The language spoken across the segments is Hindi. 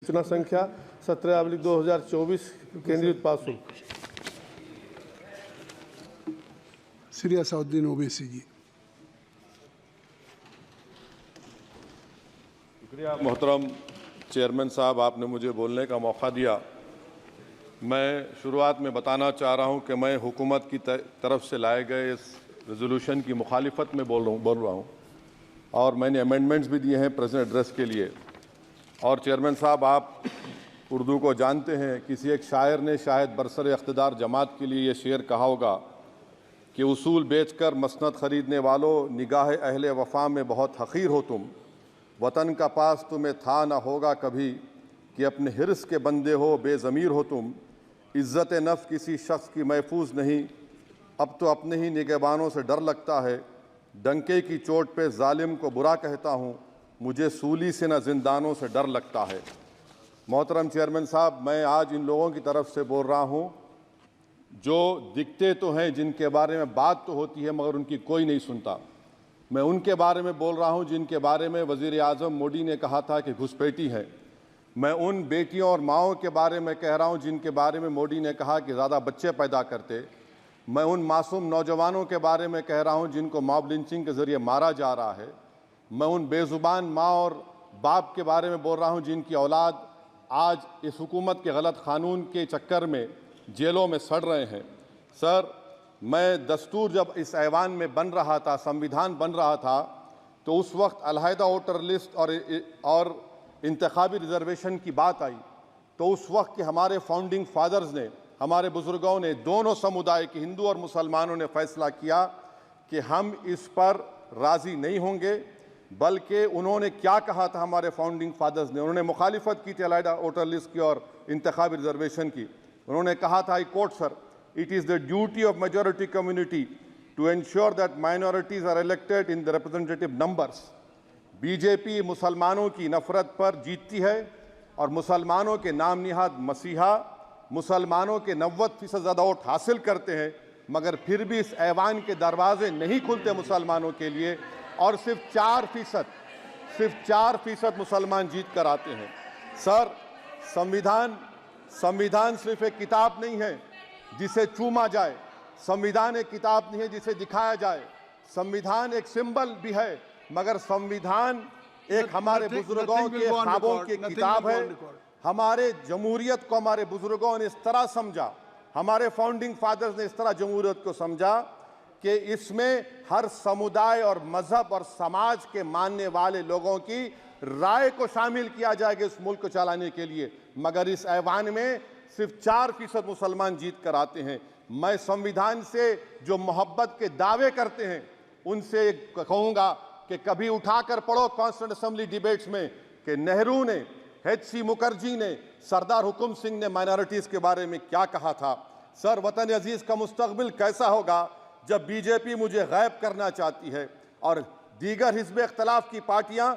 सूचना संख्या 17/2024 केंद्रीय उत्पाद शुल्क। श्री असउद्दीन ओवैसी जी। शुक्रिया मोहतरम चेयरमैन साहब, आपने मुझे बोलने का मौका दिया। मैं शुरुआत में बताना चाह रहा हूं कि मैं हुकूमत की तरफ से लाए गए इस रेजोल्यूशन की मुखालिफत में बोल रहा हूं और मैंने अमेंडमेंट्स भी दिए हैं प्रेजेंट एड्रेस के लिए। और चेयरमैन साहब, आप उर्दू को जानते हैं। किसी एक शायर ने शायद बरसर इक़्तिदार जमात के लिए ये शेर कहा होगा कि उसूल बेचकर मसनद ख़रीदने वालों, निगाह अहले वफ़ा में बहुत हक़ीर हो तुम। वतन का पास तुम्हें था न होगा कभी कि अपने हिर्स के बंदे हो, बेज़मीर हो तुम। इज़्ज़त नफ्स किसी शख्स की महफूज नहीं, अब तो अपने ही निगहबानों से डर लगता है। डंके की चोट पे जालिम को बुरा कहता हूँ, मुझे सूली से न जिंदानों से डर लगता है। मोहतरम चेयरमैन साहब, मैं आज इन लोगों की तरफ से बोल रहा हूँ जो दिखते तो हैं, जिनके बारे में बात तो होती है मगर उनकी कोई नहीं सुनता। मैं उनके बारे में बोल रहा हूँ जिनके बारे में वज़ीर आज़म मोदी ने कहा था कि घुसपैठी है। मैं उन बेटियों और माओं के बारे में कह रहा हूँ जिनके बारे में मोदी ने कहा कि ज़्यादा बच्चे पैदा करते। मैं उन मासूम नौजवानों के बारे में कह रहा हूँ जिनको मॉब लिंचिंग के ज़रिए मारा जा रहा है। मैं उन बेज़ुबान माँ और बाप के बारे में बोल रहा हूँ जिनकी औलाद आज इस हुकूमत के गलत कानून के चक्कर में जेलों में सड़ रहे हैं। सर, मैं दस्तूर जब इस ऐवान में बन रहा था, संविधान बन रहा था, तो उस वक्त अलहदा वोटर लिस्ट और इंतखाबी रिजर्वेशन की बात आई तो उस वक्त के हमारे फाउंडिंग फादर्स ने, हमारे बुजुर्गों ने, दोनों समुदाय के हिंदू और मुसलमानों ने फैसला किया कि हम इस पर राज़ी नहीं होंगे। बल्कि उन्होंने क्या कहा था हमारे फाउंडिंग फादर्स ने, उन्होंने मुखालिफत की थी अलहदा वोटर लिस्ट की और इंतखाबी रिजर्वेशन की। उन्होंने कहा था, I quote sir, it is the duty of majority community to ensure that minorities are elected in the representative numbers. BJP मुसलमानों की नफरत पर जीतती है और मुसलमानों के नाम निहाद मसीहा मुसलमानों के 90% ज़्यादा वोट हासिल करते हैं, मगर फिर भी इस ऐवान के दरवाजे नहीं खुलते मुसलमानों के लिए और सिर्फ 4% मुसलमान जीत कर आते हैं। सर, संविधान सिर्फ एक किताब नहीं है जिसे चूमा जाए, संविधान एक किताब नहीं है जिसे दिखाया जाए, संविधान एक सिंबल भी है, मगर संविधान एक हमारे बुजुर्गों के ख्वाबों की किताब है। हमारे जमहूरियत को हमारे बुजुर्गों ने इस तरह समझा, हमारे फाउंडिंग फादर्स ने इस तरह जमहूरियत को समझा कि इसमें हर समुदाय और मजहब और समाज के मानने वाले लोगों की राय को शामिल किया जाएगा इस मुल्क को चलाने के लिए। मगर इस ऐवान में सिर्फ 4% मुसलमान जीत कर आते हैं। मैं संविधान से जो मोहब्बत के दावे करते हैं उनसे कहूँगा कि कभी उठाकर पढ़ो कॉन्स्टिट्यूएंट असेंबली डिबेट्स में कि नेहरू ने, H.C. मुखर्जी ने, सरदार हुकुम सिंह ने माइनॉरिटीज़ के बारे में क्या कहा था। सर, वतन अजीज़ का मुस्तकबिल कैसा होगा जब बीजेपी मुझे गायब करना चाहती है और दीगर हिज़्ब इख्तिलाफ की पार्टियां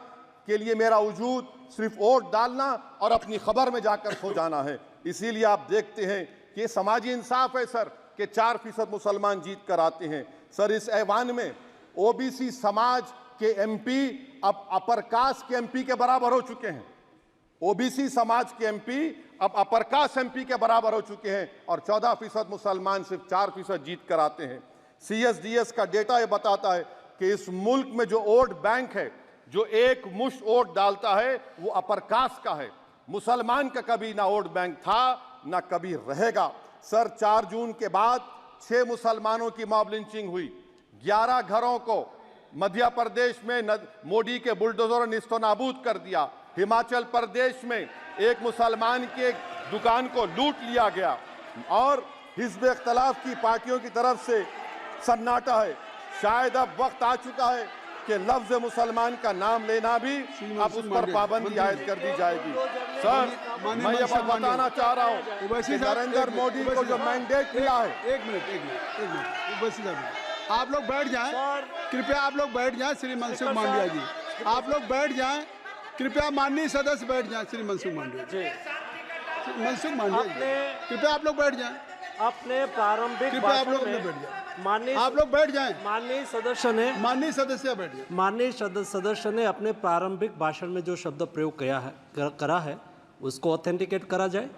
के लिए मेरा वजूद सिर्फ वोट डालना और अपनी खबर में जाकर सो जाना है। इसीलिए आप देखते हैं कि समाजी इंसाफ है सर कि 4% मुसलमान जीत कर आते हैं। सर, इस ऐवान में ओबीसी समाज के एमपी अब अपर कास्ट के एमपी के बराबर हो चुके हैं। ओबीसी समाज के एमपी अब अपर कास्ट एमपी के बराबर हो चुके हैं और 14% मुसलमान सिर्फ 4% जीत कर आते हैं। CSDS का डेटा ये बताता है कि इस मुल्क में जो वोट बैंक है, जो एक मुश्त वोट डालता है, वो अपर कास्ट का है। मुसलमान का कभी ना वोट बैंक था ना कभी रहेगा। सर, 4 जून के बाद 6 मुसलमानों की मॉब लिंचिंग हुई। 11 घरों को मध्य प्रदेश में मोदी के बुलडोजर ने निस्तो नाबूद कर दिया। हिमाचल प्रदेश में एक मुसलमान की एक दुकान को लूट लिया गया और हिज़्ब इख्तिलाफ की पार्टियों की तरफ से सन्नाटा है। शायद अब वक्त आ चुका है कि लफ्ज़ मुसलमान का नाम लेना भी अब उस पर पाबंदी आयद कर दी जाएगी। सर, मैं ये बात बताना चाह रहा हूँ कि नरेंद्र मोदी को जो मैंडेट मिला है। एक मिनट, आप लोग बैठ जाएं, कृपया आप लोग बैठ जाएं। श्री मनसुख मांडविया जी, आप लोग बैठ जाएं, कृपया माननीय सदस्य बैठ जाएं। श्री मनसुख मांडविया जी, कृपया आप लोग बैठ जाएं। अपने प्रारंभिक भाषण में आप लोग बैठ जाएं। माननीय सदस्य ने अपने प्रारंभिक भाषण में जो शब्द प्रयोग करा है उसको ऑथेंटिकेट करा जाए।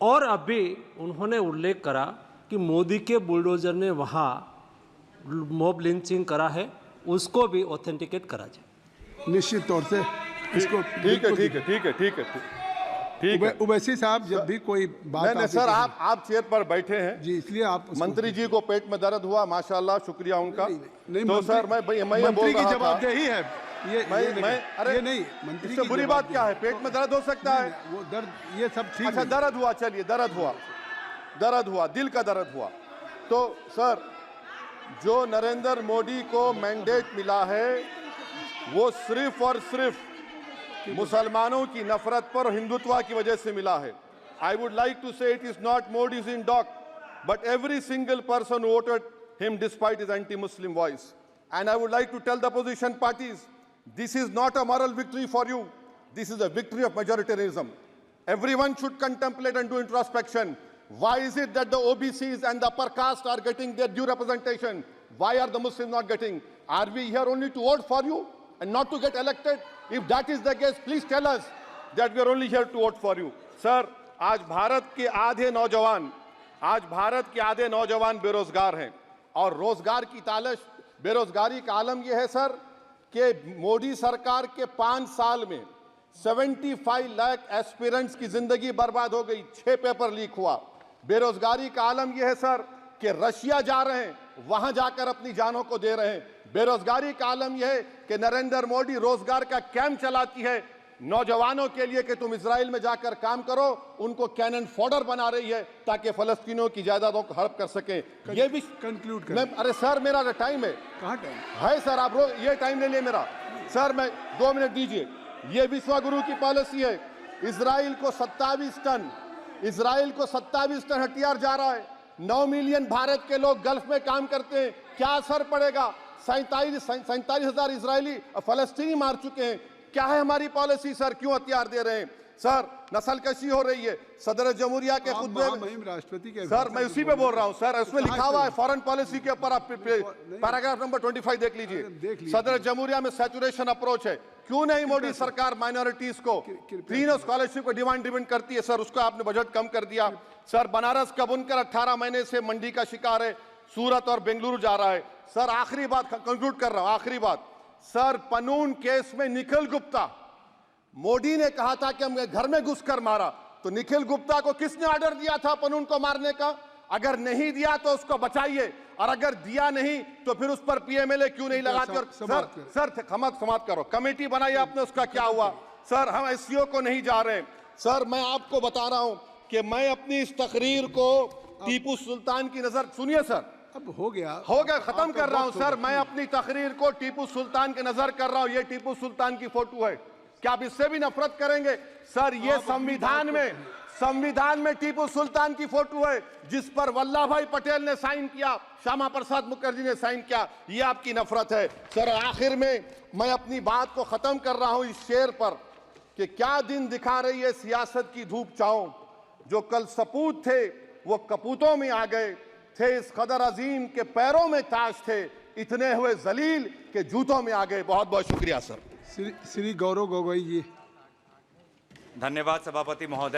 और अभी उन्होंने उल्लेख करा कि मोदी के बुलडोजर ने वहाँ मॉब लिंचिंग करा है, उसको भी ऑथेंटिकेट करा जाए। निश्चित तौर से इसको ठीक है। उवैसी साहब जब भी कोई बात नहीं सर, आप चेयर पर बैठे हैं जी, इसलिए आप मंत्री जी को पेट में दर्द हुआ, माशाल्लाह, शुक्रिया उनका। नहीं, तो सर मैं ये बोल की रहा था, जवाबदेही है अरे ये नहीं मंत्री इससे की बुरी बात क्या है? पेट में दर्द हो सकता है। वो दर्द ये सब ठीक अच्छा है। दर्द हुआ, चलिए दर्द हुआ, दिल का दर्द हुआ। तो सर जो नरेंद्र मोदी को मैंडेट मिला है वो सिर्फ और सिर्फ मुसलमानों की नफरत पर हिंदुत्व की वजह से मिला है। I would like to say it is not Modi's in dock but every single person voted him despite his anti Muslim voice. And I would like to tell the opposition parties, this is not a moral victory for you, this is a victory of majoritarianism. Everyone should contemplate and do introspection. Why is it that the OBCs and the upper caste are getting their due representation? Why are the Muslims not getting? Are we here only to vote for you and not to get elected? If that is the case, please tell us that we are only here to vote for you. Sir, आज भारत के आधे नौजवान बेरोजगार हैं और रोजगार की तालाश, बेरोजगारी का आलम यह है सर कि मोदी सरकार के 5 साल में 75 लाख एस्पिरेंट्स की जिंदगी बर्बाद हो गई, 6 पेपर लीक हुआ। बेरोजगारी का आलम यह है सर कि रशिया जा रहे हैं, वहां जाकर अपनी जानों को दे रहे हैं। बेरोजगारी का आलम यह है कि नरेंद्र मोदी रोजगार का कैंप चलाती है नौजवानों के लिए कि तुम इजराइल में जाकर काम करो, उनको कैनन फॉडर बना रही है ताकि फलस्तीनियों की जायदादों को हड़प कर सके। ये भी कंक्लूड मैं, अरे सर मेरा टाइम है। कहाँ टाइम है सर? आप ये टाइम ले लिए मेरा। सर मैं 2 मिनट दीजिए। ये विश्वगुरु की पॉलिसी है। इजराइल को 27 टन हथियार जा रहा है। 9 मिलियन भारत के लोग गल्फ में काम करते हैं, क्या असर पड़ेगा? 47,000 इजरायली फलस्तीनी मार चुके हैं। क्या है हमारी पॉलिसी सर? क्यों हथियार दे रहे हैं सर? नस्लकशी हो रही है। सदर जमहूरिया के खुतबे में राष्ट्रपति के सर मैं उसी पे बोल रहा हूं सर, उसमें लिखा हुआ है फॉरेन पॉलिसी के ऊपर, आप पैराग्राफ नंबर 25 देख लीजिए। सदर जमहूरिया में सैचुरेशन अप्रोच है। क्यों नहीं मोदी सरकार माइनॉरिटीज को तीनों स्कॉलरशिप को डिमांड करती है सर, उसको आपने बजट कम कर दिया। सर बनारस का बुनकर 18 महीने से मंडी का शिकार है, सूरत और बेंगलुरु जा रहा है। सर आखिरी बात कंक्लूड कर रहा हूं, आखिरी बात सर, पनून केस में निखिल गुप्ता, मोदी ने कहा था कि हम घर में घुसकर मारा, तो निखिल गुप्ता को किसने ऑर्डर दिया था पनून को मारने का? अगर नहीं दिया तो उसको बचाइए, और अगर दिया नहीं तो फिर उस पर पीएमएलए क्यों नहीं लगाते? और सर समाप्त करो। कमेटी बनाई आपने, उसका क्या हुआ? सर हम एससीओ को नहीं जा रहे। सर मैं आपको बता रहा हूं कि मैं अपनी इस तकरीर को टीपू सुल्तान की नजर, सुनिए सर, अब हो गया खत्म कर रहा हूं सर। मैं अपनी तकरीर को टीपू सुल्तान के नजर कर रहा हूं। ये टीपू सुल्तान की फोटो है, क्या आप इससे भी नफरत करेंगे? सर ये संविधान में टीपू सुल्तान की फोटो है जिस पर वल्लभ भाई पटेल ने साइन किया, श्यामा प्रसाद मुखर्जी ने साइन किया। ये आपकी नफरत है सर। आखिर में मैं अपनी बात को खत्म कर रहा हूं इस शेर पर कि क्या दिन दिखा रही है सियासत की धूप छांव, जो कल सपूत थे वो कपूतों में आ गए, थे इस कदर अजीम के पैरों में ताज थे, इतने हुए जलील के जूतों में आ गए। बहुत बहुत शुक्रिया सर। श्री गौरव गोगोई जी। धन्यवाद सभापति महोदय।